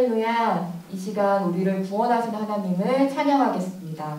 할렐루야. 이 시간 우리를 구원하신 하나님을 찬양하겠습니다.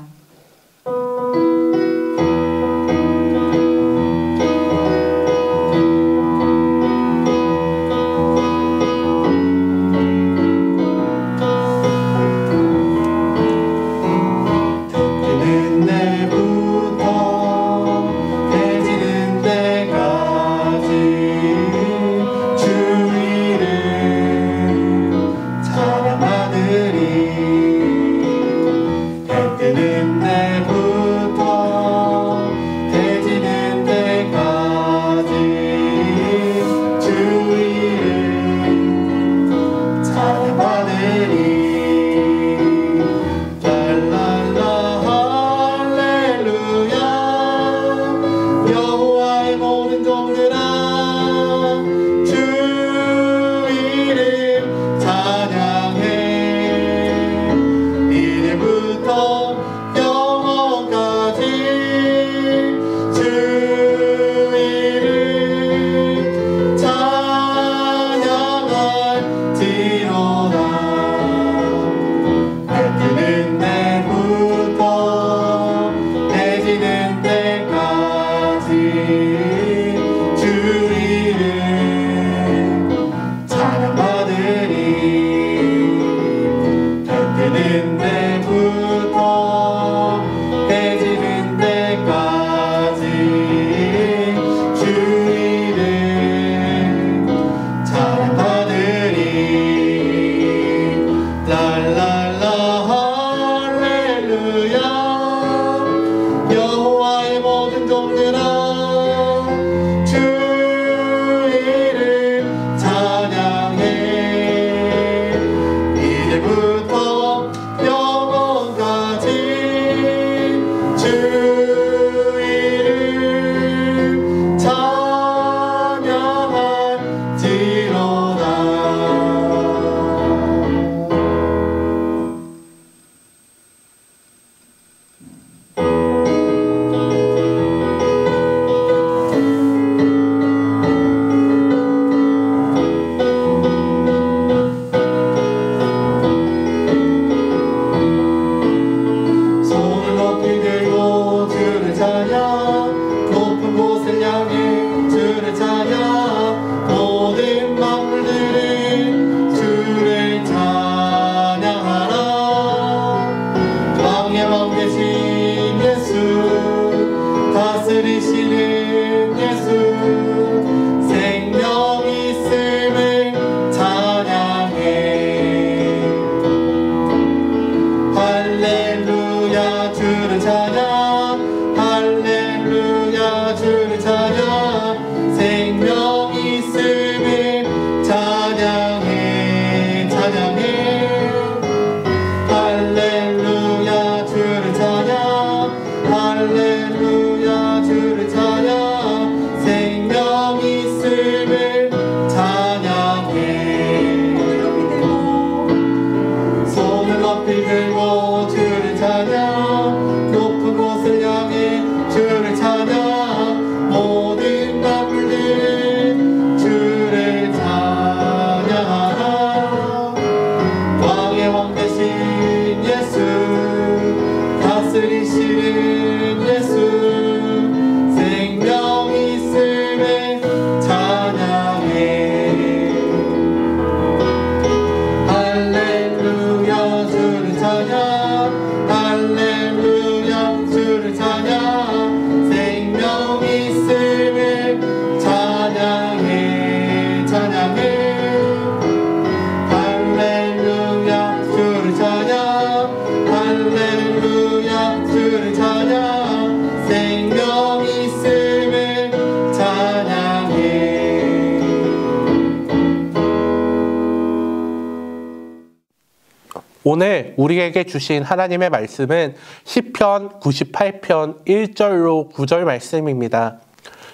오늘 우리에게 주신 하나님의 말씀은 시편 98편 1절로 9절 말씀입니다.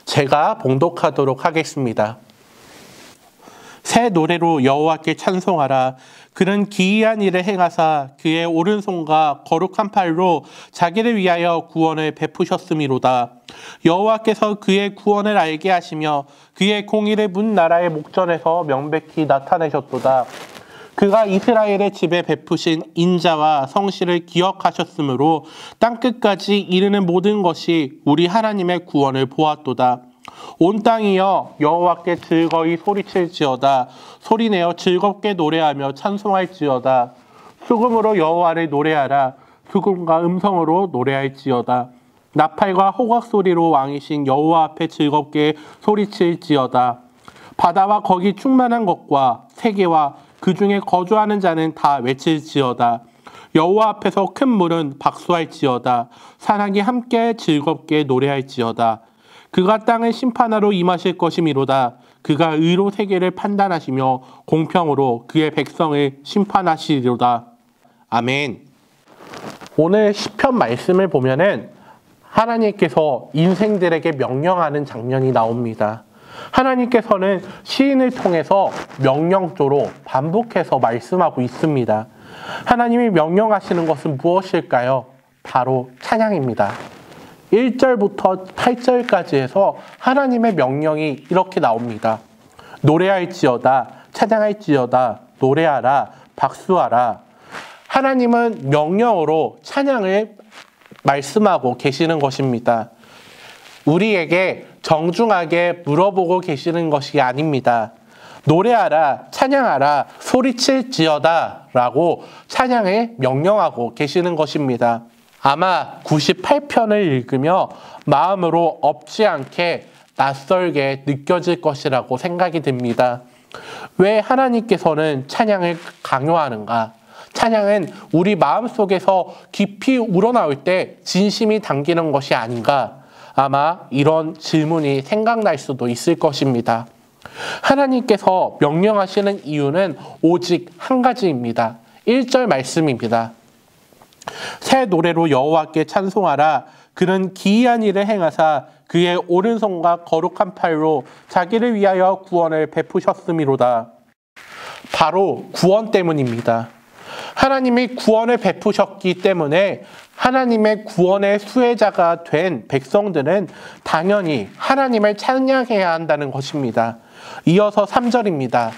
제가 봉독하도록 하겠습니다. 새 노래로 여호와께 찬송하라. 그는 기이한 일을 행하사 그의 오른손과 거룩한 팔로 자기를 위하여 구원을 베푸셨음이로다. 여호와께서 그의 구원을 알게 하시며 그의 공의를 문 나라의 목전에서 명백히 나타내셨도다. 그가 이스라엘의 집에 베푸신 인자와 성실을 기억하셨으므로 땅끝까지 이르는 모든 것이 우리 하나님의 구원을 보았도다. 온 땅이여 여호와께 즐거이 소리칠지어다. 소리내어 즐겁게 노래하며 찬송할지어다. 수금으로 여호와를 노래하라. 수금과 음성으로 노래할지어다. 나팔과 호각 소리로 왕이신 여호와 앞에 즐겁게 소리칠지어다. 바다와 거기 충만한 것과 세계와 그 중에 거주하는 자는 다 외칠지어다. 여호와 앞에서 큰 물은 박수할지어다. 산악이 함께 즐겁게 노래할지어다. 그가 땅을 심판하러 임하실 것이미로다. 그가 의로 세계를 판단하시며 공평으로 그의 백성을 심판하시리로다. 아멘. 오늘 시편 말씀을 보면은 하나님께서 인생들에게 명령하는 장면이 나옵니다. 하나님께서는 시인을 통해서 명령조로 반복해서 말씀하고 있습니다. 하나님이 명령하시는 것은 무엇일까요? 바로 찬양입니다. 1절부터 8절까지 해서 하나님의 명령이 이렇게 나옵니다. 노래할지어다, 찬양할지어다, 노래하라, 박수하라. 하나님은 명령으로 찬양을 말씀하고 계시는 것입니다. 우리에게 정중하게 물어보고 계시는 것이 아닙니다. 노래하라, 찬양하라, 소리칠지어다 라고 찬양을 명령하고 계시는 것입니다. 아마 98편을 읽으며 마음으로 없지 않게 낯설게 느껴질 것이라고 생각이 듭니다. 왜 하나님께서는 찬양을 강요하는가? 찬양은 우리 마음속에서 깊이 우러나올 때 진심이 담기는 것이 아닌가? 아마 이런 질문이 생각날 수도 있을 것입니다. 하나님께서 명령하시는 이유는 오직 한 가지입니다. 1절 말씀입니다. 새 노래로 여호와께 찬송하라. 그는 기이한 일을 행하사 그의 오른손과 거룩한 팔로 자기를 위하여 구원을 베푸셨음이로다. 바로 구원 때문입니다. 하나님이 구원을 베푸셨기 때문에 하나님의 구원의 수혜자가 된 백성들은 당연히 하나님을 찬양해야 한다는 것입니다. 이어서 3절입니다.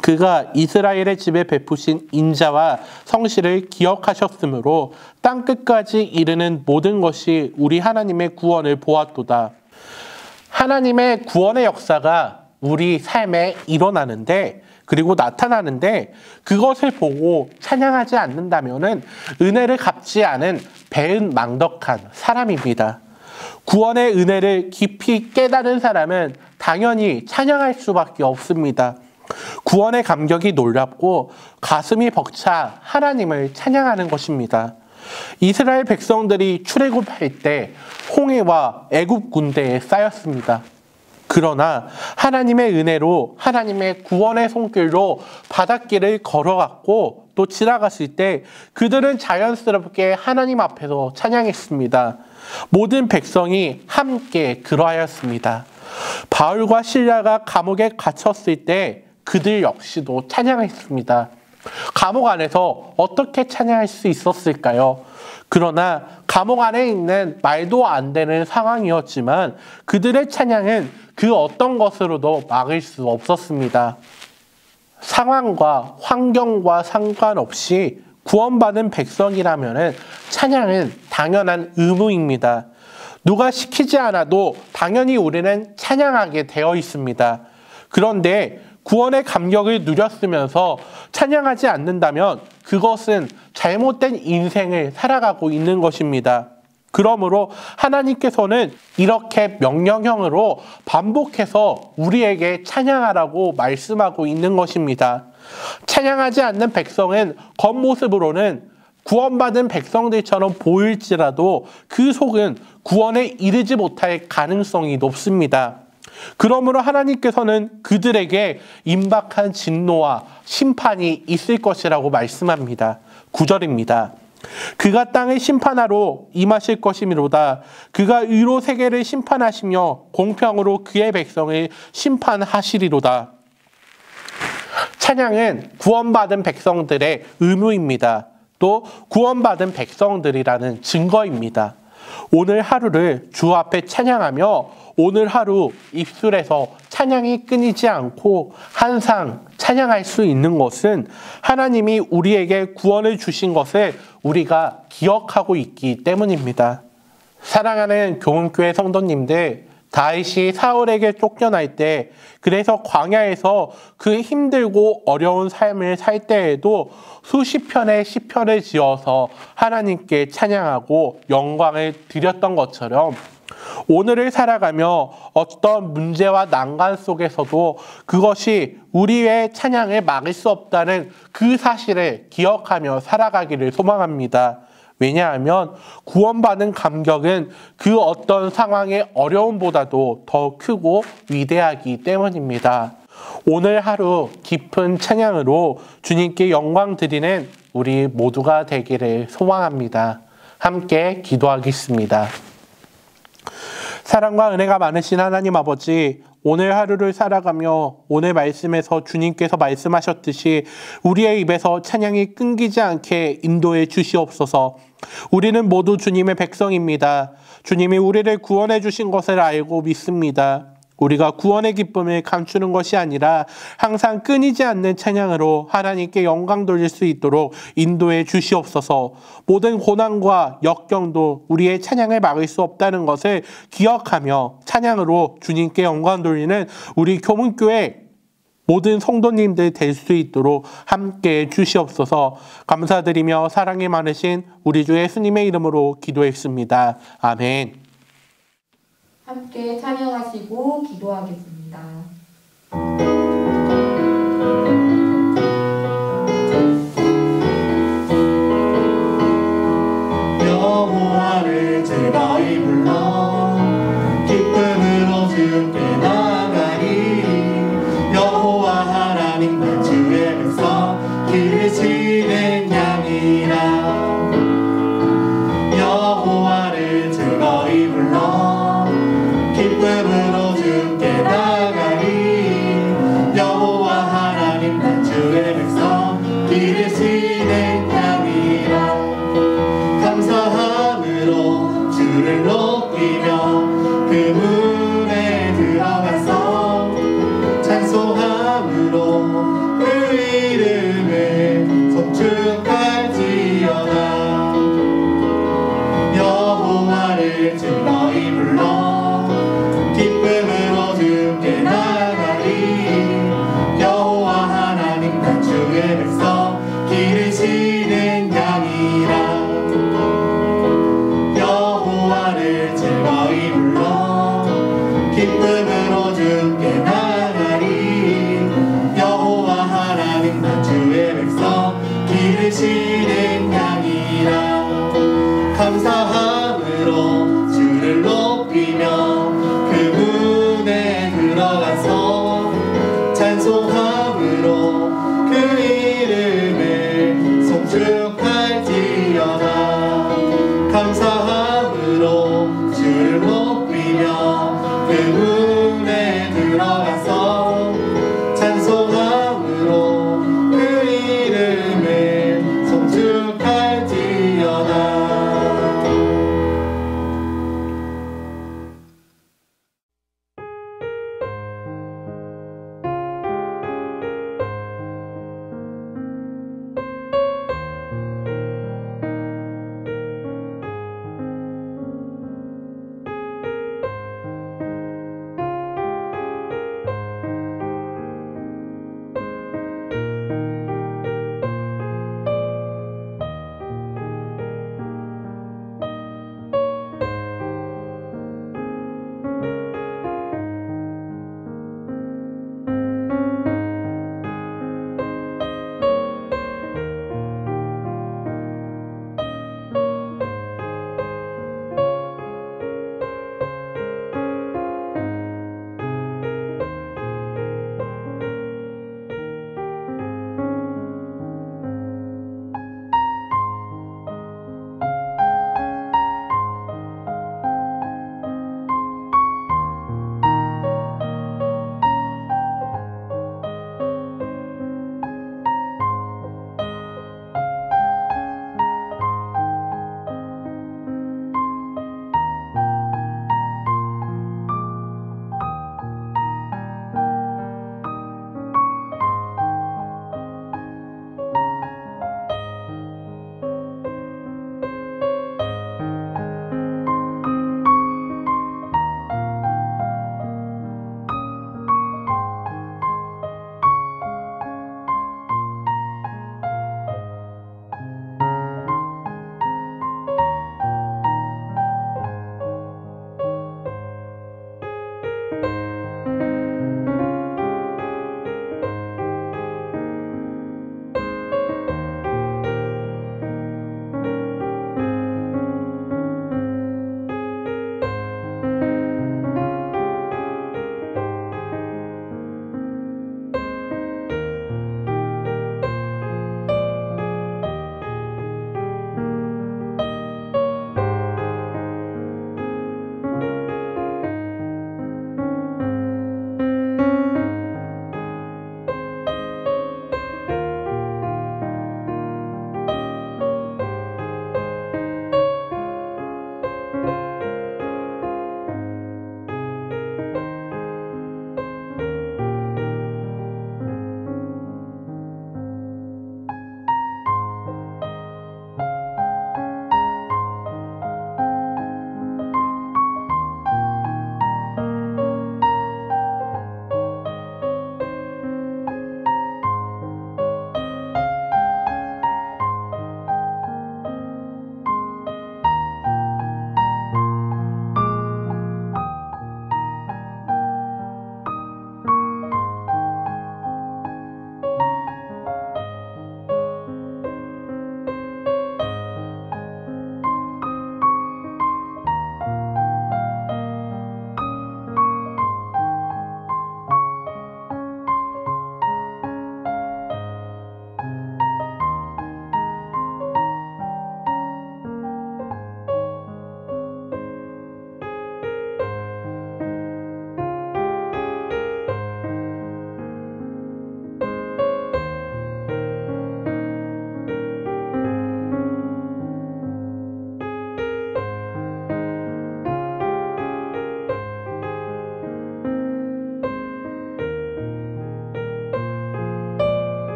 그가 이스라엘의 집에 베푸신 인자와 성실을 기억하셨으므로 땅끝까지 이르는 모든 것이 우리 하나님의 구원을 보았도다. 하나님의 구원의 역사가 우리 삶에 일어나는데 그리고 나타나는데 그것을 보고 찬양하지 않는다면 은혜를 갚지 않은 배은망덕한 사람입니다. 구원의 은혜를 깊이 깨달은 사람은 당연히 찬양할 수밖에 없습니다. 구원의 감격이 놀랍고 가슴이 벅차 하나님을 찬양하는 것입니다. 이스라엘 백성들이 출애굽할 때 홍해와 애굽 군대에 쌓였습니다. 그러나 하나님의 은혜로 하나님의 구원의 손길로 바닷길을 걸어갔고 또 지나갔을 때 그들은 자연스럽게 하나님 앞에서 찬양했습니다. 모든 백성이 함께 그러하였습니다. 바울과 실라가 감옥에 갇혔을 때 그들 역시도 찬양했습니다. 감옥 안에서 어떻게 찬양할 수 있었을까요? 그러나 감옥 안에 있는 말도 안 되는 상황이었지만 그들의 찬양은 그 어떤 것으로도 막을 수 없었습니다. 상황과 환경과 상관없이 구원받은 백성이라면 찬양은 당연한 의무입니다. 누가 시키지 않아도 당연히 우리는 찬양하게 되어 있습니다. 그런데 구원의 감격을 누렸으면서 찬양하지 않는다면 그것은 잘못된 인생을 살아가고 있는 것입니다. 그러므로 하나님께서는 이렇게 명령형으로 반복해서 우리에게 찬양하라고 말씀하고 있는 것입니다. 찬양하지 않는 백성은 겉모습으로는 구원받은 백성들처럼 보일지라도 그 속은 구원에 이르지 못할 가능성이 높습니다. 그러므로 하나님께서는 그들에게 임박한 진노와 심판이 있을 것이라고 말씀합니다. 9절입니다. 그가 땅을 심판하러 임하실 것이미로다. 그가 의로 세계를 심판하시며 공평으로 그의 백성을 심판하시리로다. 찬양은 구원받은 백성들의 의무입니다. 또 구원받은 백성들이라는 증거입니다. 오늘 하루를 주 앞에 찬양하며 오늘 하루 입술에서 찬양이 끊이지 않고 항상 찬양할 수 있는 것은 하나님이 우리에게 구원을 주신 것을 우리가 기억하고 있기 때문입니다. 사랑하는 교훈교회 성도님들, 다윗이 사울에게 쫓겨날 때, 그래서 광야에서 그 힘들고 어려운 삶을 살 때에도 수십 편의 시편을 지어서 하나님께 찬양하고 영광을 드렸던 것처럼 오늘을 살아가며 어떤 문제와 난관 속에서도 그것이 우리의 찬양을 막을 수 없다는 그 사실을 기억하며 살아가기를 소망합니다. 왜냐하면 구원받은 감격은 그 어떤 상황의 어려움보다도 더 크고 위대하기 때문입니다. 오늘 하루 깊은 찬양으로 주님께 영광 드리는 우리 모두가 되기를 소망합니다. 함께 기도하겠습니다. 사랑과 은혜가 많으신 하나님 아버지, 오늘 하루를 살아가며 오늘 말씀에서 주님께서 말씀하셨듯이 우리의 입에서 찬양이 끊기지 않게 인도해 주시옵소서. 우리는 모두 주님의 백성입니다. 주님이 우리를 구원해 주신 것을 알고 믿습니다. 우리가 구원의 기쁨을 감추는 것이 아니라 항상 끊이지 않는 찬양으로 하나님께 영광 돌릴 수 있도록 인도해 주시옵소서. 모든 고난과 역경도 우리의 찬양을 막을 수 없다는 것을 기억하며 찬양으로 주님께 영광 돌리는 우리 교문교회 모든 성도님들 될 수 있도록 함께해 주시옵소서. 감사드리며 사랑이 많으신 우리 주 예수님의 이름으로 기도했습니다. 아멘. 함께 찬양하시고 기도하겠습니다. 여호와를 즐거이 불러 기쁨으로 주께 나아가리. 여호와 하나님 주 주의 백성 기르시는 양이라.